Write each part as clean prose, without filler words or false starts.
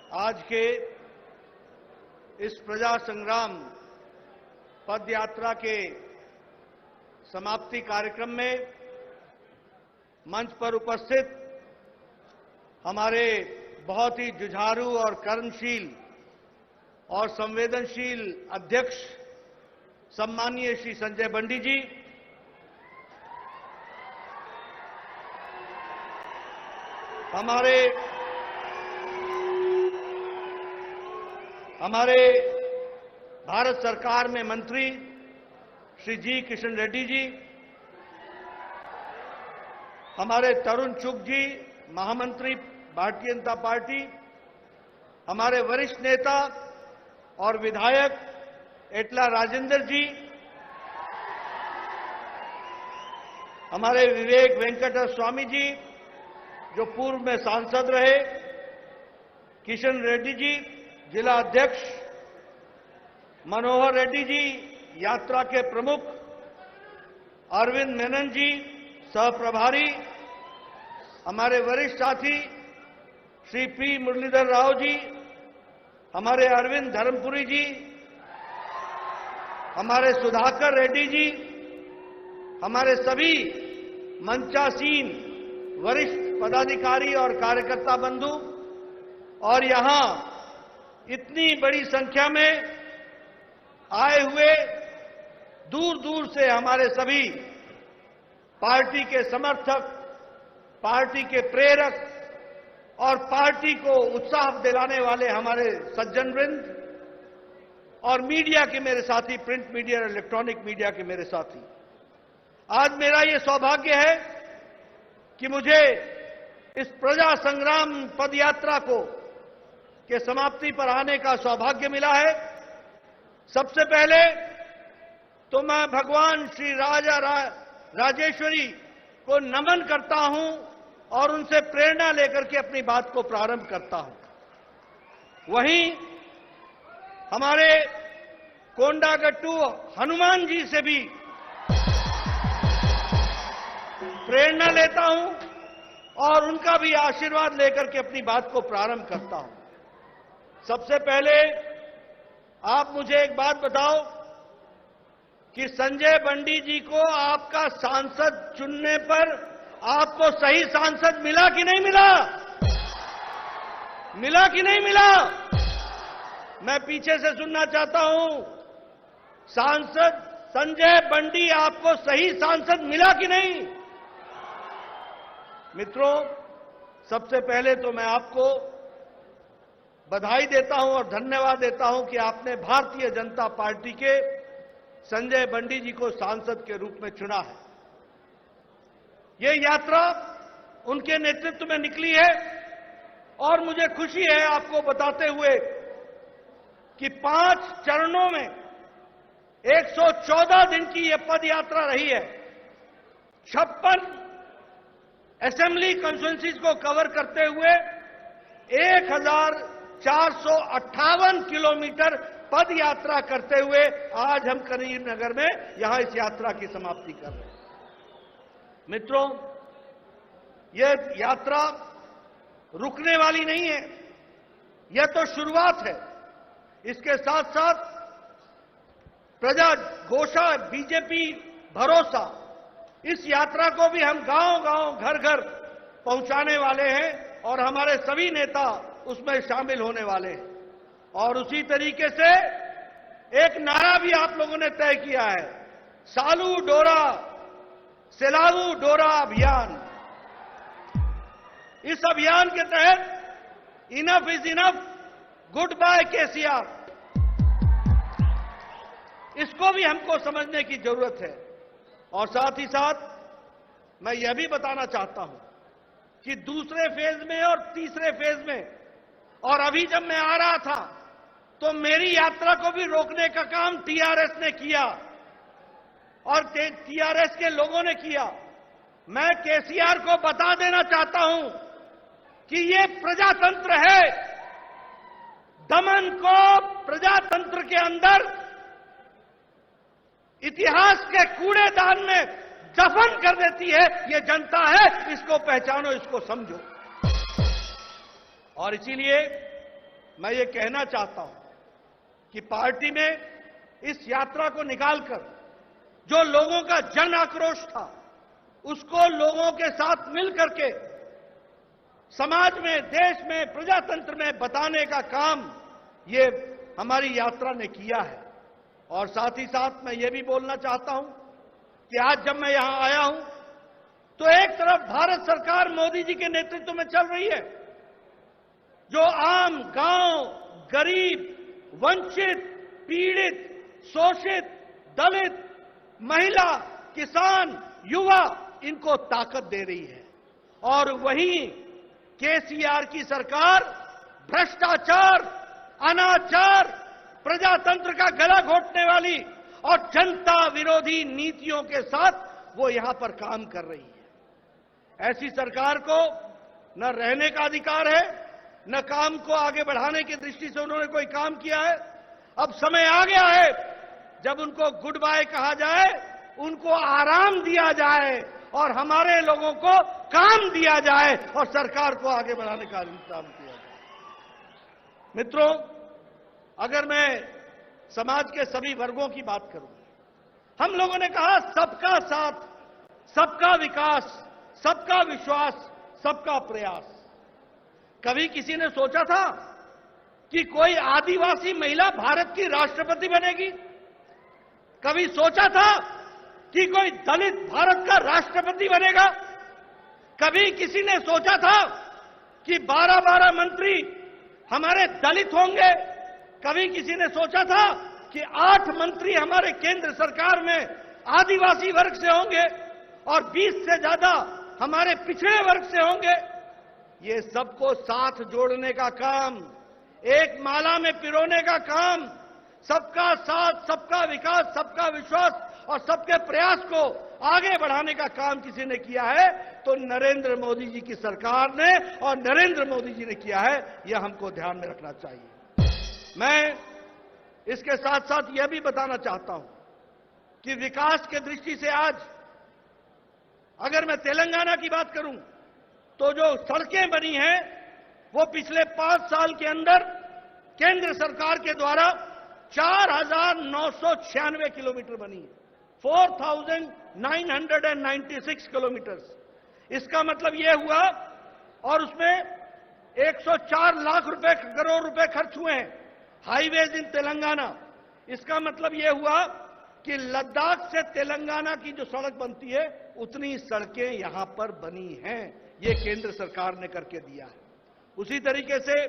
आज के इस प्रजा संग्राम पद यात्रा के समाप्ति कार्यक्रम में मंच पर उपस्थित हमारे बहुत ही जुझारू और कर्मशील और संवेदनशील अध्यक्ष सम्माननीय श्री संजय बंडी जी, हमारे भारत सरकार में मंत्री श्री जी किशन रेड्डी जी, हमारे तरुण चुग जी, महामंत्री भारतीय जनता पार्टी, हमारे वरिष्ठ नेता और विधायक एटला राजेंद्र जी, हमारे विवेक वेंकट स्वामी जी जो पूर्व में सांसद रहे, किशन रेड्डी जी जिला अध्यक्ष, मनोहर रेड्डी जी यात्रा के प्रमुख, अरविंद मेनन जी सह प्रभारी, हमारे वरिष्ठ साथी श्री पी मुरलीधर राव जी, हमारे अरविंद धर्मपुरी जी, हमारे सुधाकर रेड्डी जी, हमारे सभी मंचासीन वरिष्ठ पदाधिकारी और कार्यकर्ता बंधु और यहां इतनी बड़ी संख्या में आए हुए दूर दूर से हमारे सभी पार्टी के समर्थक, पार्टी के प्रेरक और पार्टी को उत्साह दिलाने वाले हमारे सज्जन वृंद और मीडिया के मेरे साथी, प्रिंट मीडिया और इलेक्ट्रॉनिक मीडिया के मेरे साथी, आज मेरा ये सौभाग्य है कि मुझे इस प्रजा संग्राम पदयात्रा के समाप्ति पर आने का सौभाग्य मिला है। सबसे पहले तो मैं भगवान श्री राजेश्वरी को नमन करता हूं और उनसे प्रेरणा लेकर के अपनी बात को प्रारंभ करता हूं। वहीं हमारे कोंडागट्टू हनुमान जी से भी प्रेरणा लेता हूं और उनका भी आशीर्वाद लेकर के अपनी बात को प्रारंभ करता हूं। सबसे पहले आप मुझे एक बात बताओ कि संजय बंडी जी को आपका सांसद चुनने पर आपको सही सांसद मिला कि नहीं मिला? मिला कि नहीं मिला? मैं पीछे से सुनना चाहता हूं। सांसद संजय बंडी आपको सही सांसद मिला कि नहीं? मित्रों, सबसे पहले तो मैं आपको बधाई देता हूं और धन्यवाद देता हूं कि आपने भारतीय जनता पार्टी के संजय बंडी जी को सांसद के रूप में चुना है। ये यात्रा उनके नेतृत्व में निकली है और मुझे खुशी है आपको बताते हुए कि 5 चरणों में 114 दिन की यह पद यात्रा रही है। 56 असेंबली कॉन्स्टिट्यूएंसीज को कवर करते हुए 1458 किलोमीटर पद यात्रा करते हुए आज हम करीमनगर में यहां इस यात्रा की समाप्ति कर रहे हैं। मित्रों, यह यात्रा रुकने वाली नहीं है, यह तो शुरुआत है। इसके साथ साथ प्रजा घोषा, बीजेपी भरोसा, इस यात्रा को भी हम गांव-गांव, घर-घर पहुंचाने वाले हैं और हमारे सभी नेता उसमें शामिल होने वाले हैं। और उसी तरीके से एक नारा भी आप लोगों ने तय किया है, सालू डोरा सेलाऊ डोरा अभियान। इस अभियान के तहत enough is enough, goodbye KCR, इसको भी हमको समझने की जरूरत है। और साथ ही साथ मैं यह भी बताना चाहता हूं कि दूसरे फेज में और तीसरे फेज में, और अभी जब मैं आ रहा था तो मेरी यात्रा को भी रोकने का काम टीआरएस ने किया और टीआरएस के लोगों ने किया। मैं केसीआर को बता देना चाहता हूं कि ये प्रजातंत्र है। दमन को प्रजातंत्र के अंदर इतिहास के कूड़ेदान में दफन कर देती है ये जनता है। इसको पहचानो, इसको समझो। और इसीलिए मैं ये कहना चाहता हूं कि पार्टी ने इस यात्रा को निकालकर जो लोगों का जन आक्रोश था उसको लोगों के साथ मिलकर के समाज में, देश में, प्रजातंत्र में बताने का काम ये हमारी यात्रा ने किया है। और साथ ही साथ मैं ये भी बोलना चाहता हूं कि आज जब मैं यहां आया हूं तो एक तरफ भारत सरकार मोदी जी के नेतृत्व में चल रही है, जो आम गांव, गरीब, वंचित, पीड़ित, शोषित, दलित, महिला, किसान, युवा, इनको ताकत दे रही है। और वहीं केसीआर की सरकार भ्रष्टाचार, अनाचार, प्रजातंत्र का गला घोटने वाली और जनता विरोधी नीतियों के साथ वो यहां पर काम कर रही है। ऐसी सरकार को न रहने का अधिकार है, न काम को आगे बढ़ाने की दृष्टि से उन्होंने कोई काम किया है। अब समय आ गया है जब उनको गुड बाय कहा जाए, उनको आराम दिया जाए और हमारे लोगों को काम दिया जाए और सरकार को आगे बढ़ाने का इंतजाम किया जाए। मित्रों, अगर मैं समाज के सभी वर्गों की बात करूं, हम लोगों ने कहा सबका साथ, सबका विकास, सबका विश्वास, सबका प्रयास। कभी किसी ने सोचा था कि कोई आदिवासी महिला भारत की राष्ट्रपति बनेगी? कभी सोचा था कि कोई दलित भारत का राष्ट्रपति बनेगा? कभी किसी ने सोचा था कि 12-12 मंत्री हमारे दलित होंगे? कभी किसी ने सोचा था कि 8 मंत्री हमारे केंद्र सरकार में आदिवासी वर्ग से होंगे और 20 से ज्यादा हमारे पिछड़े वर्ग से होंगे? ये सबको साथ जोड़ने का काम, एक माला में पिरोने का काम, सबका साथ, सबका विकास, सबका विश्वास और सबके प्रयास को आगे बढ़ाने का काम किसी ने किया है तो नरेंद्र मोदी जी की सरकार ने और नरेंद्र मोदी जी ने किया है। यह हमको ध्यान में रखना चाहिए। मैं इसके साथ साथ यह भी बताना चाहता हूं कि विकास के दृष्टि से आज अगर मैं तेलंगाना की बात करूं तो जो सड़कें बनी हैं वो पिछले 5 साल के अंदर केंद्र सरकार के द्वारा 4,996 किलोमीटर बनी है, 4,996 किलोमीटर। इसका मतलब यह हुआ, और उसमें 104 लाख रुपए, करोड़ रुपए खर्च हुए हैं हाईवेज इन तेलंगाना। इसका मतलब यह हुआ कि लद्दाख से तेलंगाना की जो सड़क बनती है उतनी सड़कें यहां पर बनी हैं। ये केंद्र सरकार ने करके दिया है। उसी तरीके से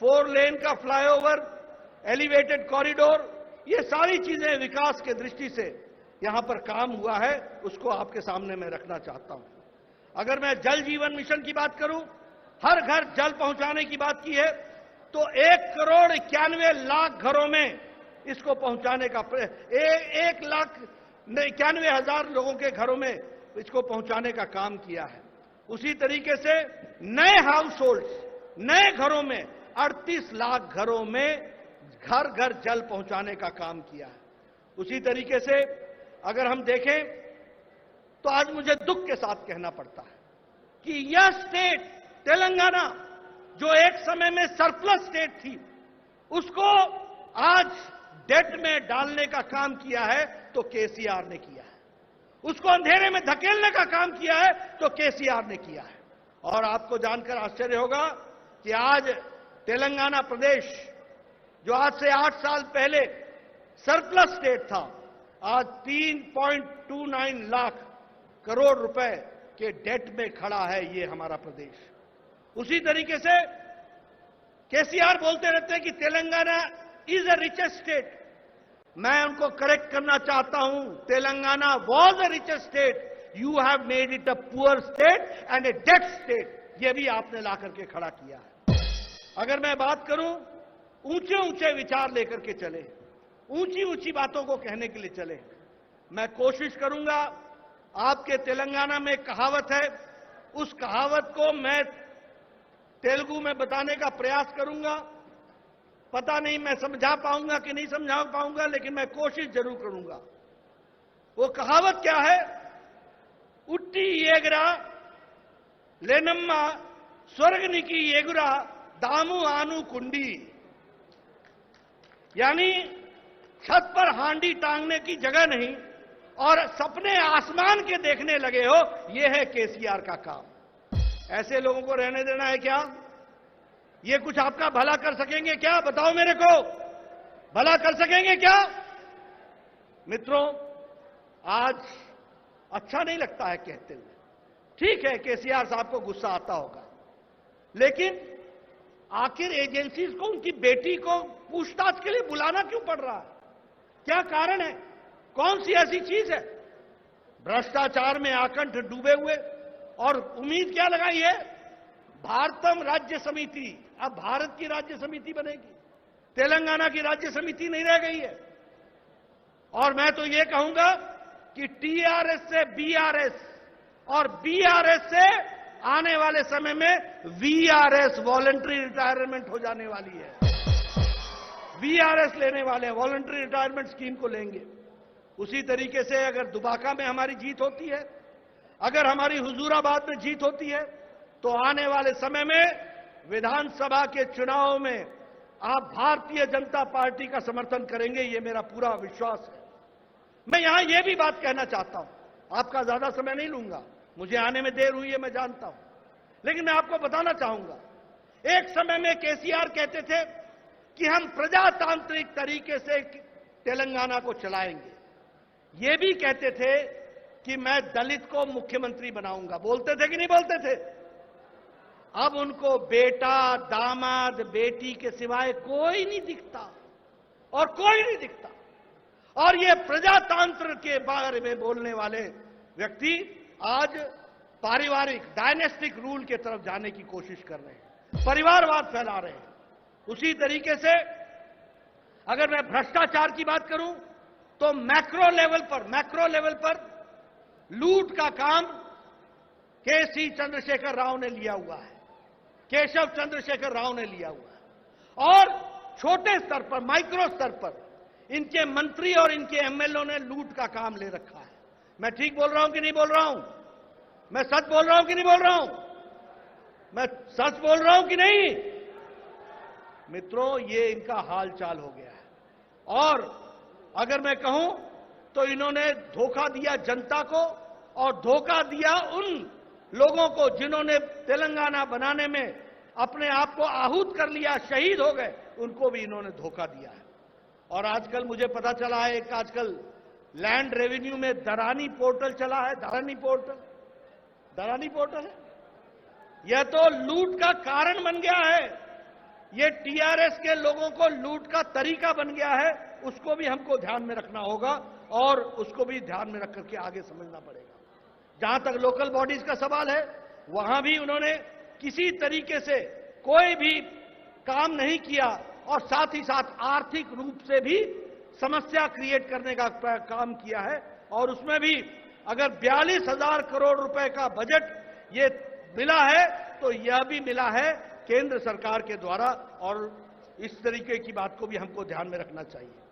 4 लेन का फ्लाईओवर, एलिवेटेड कॉरिडोर, ये सारी चीजें विकास के दृष्टि से यहां पर काम हुआ है, उसको आपके सामने मैं रखना चाहता हूं। अगर मैं जल जीवन मिशन की बात करूं, हर घर जल पहुंचाने की बात की है तो 1,91,00,000 घरों में इसको पहुंचाने का 1,91,000 लोगों के घरों में इसको पहुंचाने का काम किया है। उसी तरीके से नए हाउस होल्ड्स, नए घरों में 38 लाख घरों में घर घर जल पहुंचाने का काम किया है। उसी तरीके से अगर हम देखें तो आज मुझे दुख के साथ कहना पड़ता है कि यह स्टेट तेलंगाना जो एक समय में सरप्लस स्टेट थी, उसको आज डेट में डालने का काम किया है तो केसीआर ने किया है। उसको अंधेरे में धकेलने का काम किया है तो केसीआर ने किया है। और आपको जानकर आश्चर्य होगा कि आज तेलंगाना प्रदेश जो आज से 8 साल पहले सरप्लस स्टेट था, आज 3.29 लाख करोड़ रुपए के डेट में खड़ा है ये हमारा प्रदेश। उसी तरीके से केसीआर बोलते रहते हैं कि Telangana is a richest state. मैं उनको करेक्ट करना चाहता हूं, Telangana was a richest state, you have made it a poor state and a debt state. यह भी आपने ला करके खड़ा किया है। अगर मैं बात करूं, ऊंचे ऊंचे विचार लेकर के चले, ऊंची ऊंची बातों को कहने के लिए चले। मैं कोशिश करूंगा, आपके तेलंगाना में कहावत है, उस कहावत को मैं तेलुगु में बताने का प्रयास करूंगा। पता नहीं मैं समझा पाऊंगा कि नहीं समझा पाऊंगा, लेकिन मैं कोशिश जरूर करूंगा। वो कहावत क्या है? उट्टी येगरा लेनम्मा स्वर्गनिकी येगुरा दामु आनु कुंडी। यानी छत पर हांडी टांगने की जगह नहीं और सपने आसमान के देखने लगे हो, यह है केसीआर का काम। ऐसे लोगों को रहने देना है क्या? ये कुछ आपका भला कर सकेंगे क्या? बताओ मेरे को, भला कर सकेंगे क्या? मित्रों, आज अच्छा नहीं लगता है कहते हुए। ठीक है, केसीआर साहब को गुस्सा आता होगा, लेकिन आखिर एजेंसीज को उनकी बेटी को पूछताछ के लिए बुलाना क्यों पड़ रहा है? क्या कारण है? कौन सी ऐसी चीज है? भ्रष्टाचार में आकंठ डूबे हुए, और उम्मीद क्या लगाई है? भारतम राज्य समिति, अब भारत की राज्य समिति बनेगी, तेलंगाना की राज्य समिति नहीं रह गई है। और मैं तो ये कहूंगा कि टीआरएस से बीआरएस और बीआरएस से आने वाले समय में वीआरएस, वॉलंटरी रिटायरमेंट हो जाने वाली है। वीआरएस लेने वाले हैं, वॉलंटरी रिटायरमेंट स्कीम को लेंगे। उसी तरीके से अगर दुबाका में हमारी जीत होती है, अगर हमारी हुजूराबाद में जीत होती है, तो आने वाले समय में विधानसभा के चुनाव में आप भारतीय जनता पार्टी का समर्थन करेंगे, ये मेरा पूरा विश्वास है। मैं यहां यह भी बात कहना चाहता हूं, आपका ज्यादा समय नहीं लूंगा, मुझे आने में देर हुई है मैं जानता हूं, लेकिन मैं आपको बताना चाहूंगा, एक समय में केसीआर कहते थे कि हम प्रजातांत्रिक तरीके से तेलंगाना को चलाएंगे। ये भी कहते थे कि मैं दलित को मुख्यमंत्री बनाऊंगा। बोलते थे कि नहीं बोलते थे? अब उनको बेटा, दामाद, बेटी के सिवाय कोई नहीं दिखता, और कोई नहीं दिखता। और ये प्रजातंत्र के बारे में बोलने वाले व्यक्ति आज पारिवारिक डायनेस्टिक रूल के तरफ जाने की कोशिश कर रहे हैं, परिवारवाद फैला रहे हैं। उसी तरीके से अगर मैं भ्रष्टाचार की बात करूं, तो मैक्रो लेवल पर लूट का काम केसी चंद्रशेखर राव ने लिया हुआ है, केशव चंद्रशेखर राव ने लिया हुआ है। और छोटे स्तर पर, माइक्रो स्तर पर इनके मंत्री और इनके एमएलए ने लूट का काम ले रखा है। मैं ठीक बोल रहा हूं कि नहीं बोल रहा हूं? मैं सच बोल रहा हूं कि नहीं बोल रहा हूं? मैं सच बोल रहा हूं कि नहीं? मित्रों, ये इनका हाल चाल हो गया है। और अगर मैं कहूं तो इन्होंने धोखा दिया जनता को, और धोखा दिया उन लोगों को जिन्होंने तेलंगाना बनाने में अपने आप को आहूत कर लिया, शहीद हो गए, उनको भी इन्होंने धोखा दिया है। और आजकल मुझे पता चला है, एक आजकल लैंड रेवेन्यू में दरानी पोर्टल चला है। दरानी पोर्टल है, यह तो लूट का कारण बन गया है। ये टीआरएस के लोगों को लूट का तरीका बन गया है। उसको भी हमको ध्यान में रखना होगा, और उसको भी ध्यान में रख करके आगे समझना पड़ेगा। जहां तक लोकल बॉडीज का सवाल है, वहां भी उन्होंने किसी तरीके से कोई भी काम नहीं किया, और साथ ही साथ आर्थिक रूप से भी समस्या क्रिएट करने का काम किया है। और उसमें भी अगर 42,000 करोड़ रुपए का बजट ये मिला है, तो यह भी मिला है केंद्र सरकार के द्वारा, और इस तरीके की बात को भी हमको ध्यान में रखना चाहिए।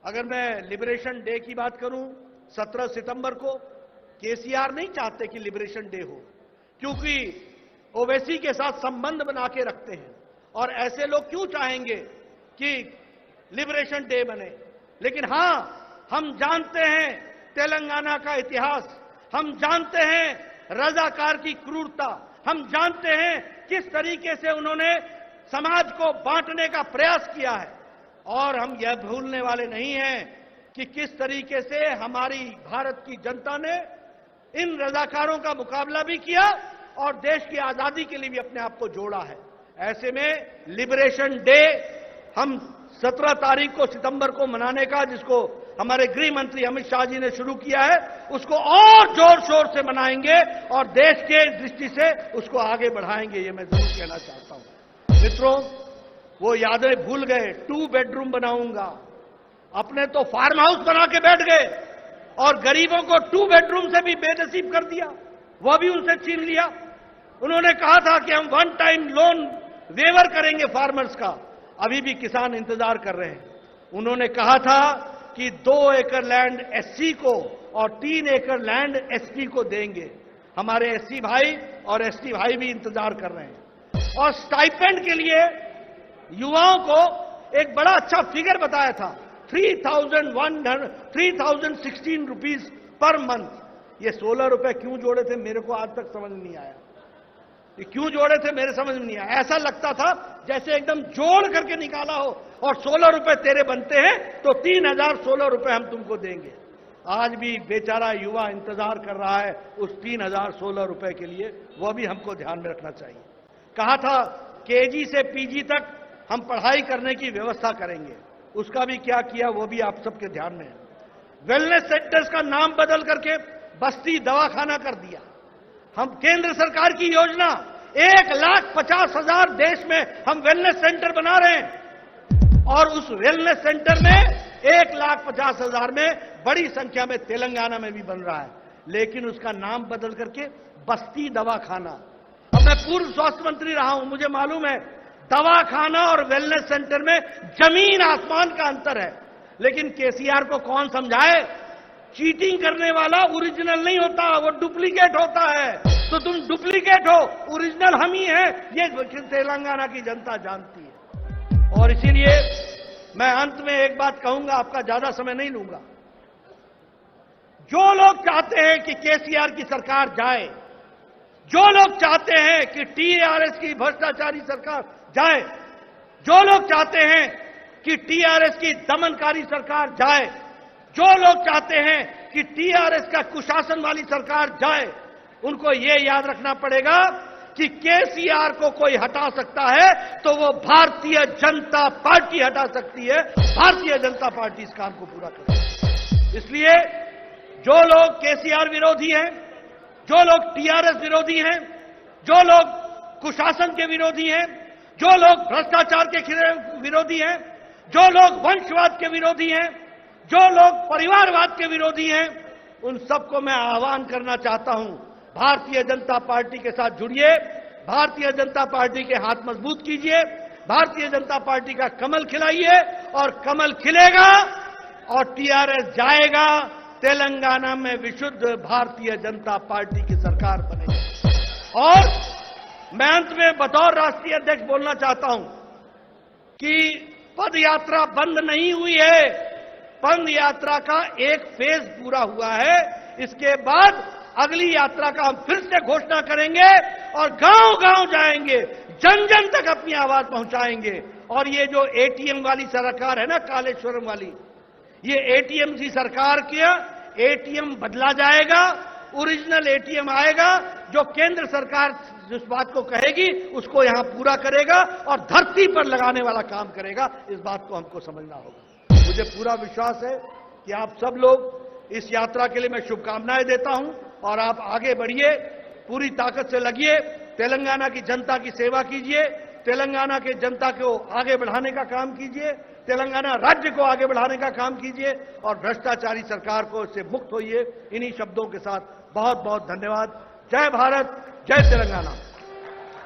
अगर मैं लिबरेशन डे की बात करूं, 17 सितंबर को केसीआर नहीं चाहते कि लिबरेशन डे हो, क्योंकि ओवैसी के साथ संबंध बना के रखते हैं, और ऐसे लोग क्यों चाहेंगे कि लिबरेशन डे बने। लेकिन हां, हम जानते हैं तेलंगाना का इतिहास, हम जानते हैं रजाकार की क्रूरता, हम जानते हैं किस तरीके से उन्होंने समाज को बांटने का प्रयास किया है। और हम यह भूलने वाले नहीं हैं कि किस तरीके से हमारी भारत की जनता ने इन रजाकारों का मुकाबला भी किया, और देश की आजादी के लिए भी अपने आप को जोड़ा है। ऐसे में लिबरेशन डे हम 17 तारीख को सितंबर को मनाने का, जिसको हमारे गृह मंत्री अमित शाह जी ने शुरू किया है, उसको और जोर शोर से मनाएंगे, और देश के दृष्टि से उसको आगे बढ़ाएंगे, ये मैं जरूर कहना चाहता हूं। मित्रों, वो यादें भूल गए, 2 बेडरूम बनाऊंगा। अपने तो फार्म हाउस बना के बैठ गए, और गरीबों को 2 बेडरूम से भी बेनसीब कर दिया, वह भी उनसे छीन लिया। उन्होंने कहा था कि हम 1 टाइम लोन वेवर करेंगे फार्मर्स का, अभी भी किसान इंतजार कर रहे हैं। उन्होंने कहा था कि 2 एकड़ लैंड एससी को और 3 एकड़ लैंड एसटी को देंगे। हमारे एससी भाई और एसटी भाई भी इंतजार कर रहे हैं। और स्टाइपेंड के लिए युवाओं को एक बड़ा अच्छा फिगर बताया था, 3,016 रुपीज पर मंथ। ये 16 रुपए क्यों जोड़े थे मेरे को आज तक समझ नहीं आया। ये क्यों जोड़े थे मेरे समझ में नहीं आया। ऐसा लगता था जैसे एकदम जोड़ करके निकाला हो, और 16 रुपए तेरे बनते हैं तो 3,016 रुपए हम तुमको देंगे। आज भी बेचारा युवा इंतजार कर रहा है उस 3,016 रुपए के लिए, वो भी हमको ध्यान में रखना चाहिए। कहा था केजी से पीजी तक हम पढ़ाई करने की व्यवस्था करेंगे, उसका भी क्या किया वो भी आप सबके ध्यान में है। वेलनेस सेंटर्स का नाम बदल करके बस्ती दवाखाना कर दिया। हम केंद्र सरकार की योजना 1,50,000 देश में हम वेलनेस सेंटर बना रहे हैं, और उस वेलनेस सेंटर में 1,50,000 में बड़ी संख्या में तेलंगाना में भी बन रहा है, लेकिन उसका नाम बदल करके बस्ती दवाखाना। अब मैं पूर्व स्वास्थ्य मंत्री रहा हूं, मुझे मालूम है दवाखाना और वेलनेस सेंटर में जमीन आसमान का अंतर है। लेकिन केसीआर को कौन समझाए, चीटिंग करने वाला ओरिजिनल नहीं होता, वो डुप्लीकेट होता है। तो तुम डुप्लीकेट हो, ओरिजिनल हम ही हैं, ये तेलंगाना की जनता जानती है। और इसीलिए मैं अंत में एक बात कहूंगा, आपका ज्यादा समय नहीं लूंगा। जो लोग चाहते हैं कि केसीआर की सरकार जाए, जो लोग चाहते हैं कि टीआरएस की भ्रष्टाचारी सरकार जाए, जो लोग चाहते हैं कि टीआरएस की दमनकारी सरकार जाए, जो लोग चाहते हैं कि टीआरएस का कुशासन वाली सरकार जाए, उनको यह याद रखना पड़ेगा कि केसीआर को कोई हटा सकता है तो वो भारतीय जनता पार्टी हटा सकती है। भारतीय जनता पार्टी इस काम को पूरा करेगी। इसलिए जो लोग केसीआर विरोधी हैं, जो लोग टीआरएस विरोधी हैं, जो लोग कुशासन के विरोधी हैं, जो लोग भ्रष्टाचार के विरोधी हैं, जो लोग वंशवाद के विरोधी हैं, जो लोग परिवारवाद के विरोधी हैं, उन सबको मैं आह्वान करना चाहता हूं, भारतीय जनता पार्टी के साथ जुड़िए, भारतीय जनता पार्टी के हाथ मजबूत कीजिए, भारतीय जनता पार्टी का कमल खिलाइए, और कमल खिलेगा और टीआरएस जाएगा। तेलंगाना में विशुद्ध भारतीय जनता पार्टी की सरकार बनेगी। और मैं अंत में बतौर राष्ट्रीय अध्यक्ष बोलना चाहता हूं कि पद यात्रा बंद नहीं हुई है, पद यात्रा का एक फेज पूरा हुआ है। इसके बाद अगली यात्रा का हम फिर से घोषणा करेंगे और गांव-गांव जाएंगे, जन जन तक अपनी आवाज पहुंचाएंगे। और ये जो एटीएम वाली सरकार है ना, कालेश्वरम वाली, ये एटीएम की सरकार किया, एटीएम बदला जाएगा, ओरिजिनल एटीएम आएगा। जो केंद्र सरकार जिस बात को कहेगी उसको यहां पूरा करेगा और धरती पर लगाने वाला काम करेगा। इस बात को हमको समझना होगा। मुझे पूरा विश्वास है कि आप सब लोग इस यात्रा के लिए मैं शुभकामनाएं देता हूं, और आप आगे बढ़िए, पूरी ताकत से लगिए, तेलंगाना की जनता की सेवा कीजिए, तेलंगाना के जनता को आगे बढ़ाने का काम कीजिए, तेलंगाना राज्य को आगे बढ़ाने का काम कीजिए, और भ्रष्टाचारी सरकार को इससे मुक्त होइए। इन्हीं शब्दों के साथ बहुत बहुत धन्यवाद। जय भारत, जय तेलंगाना।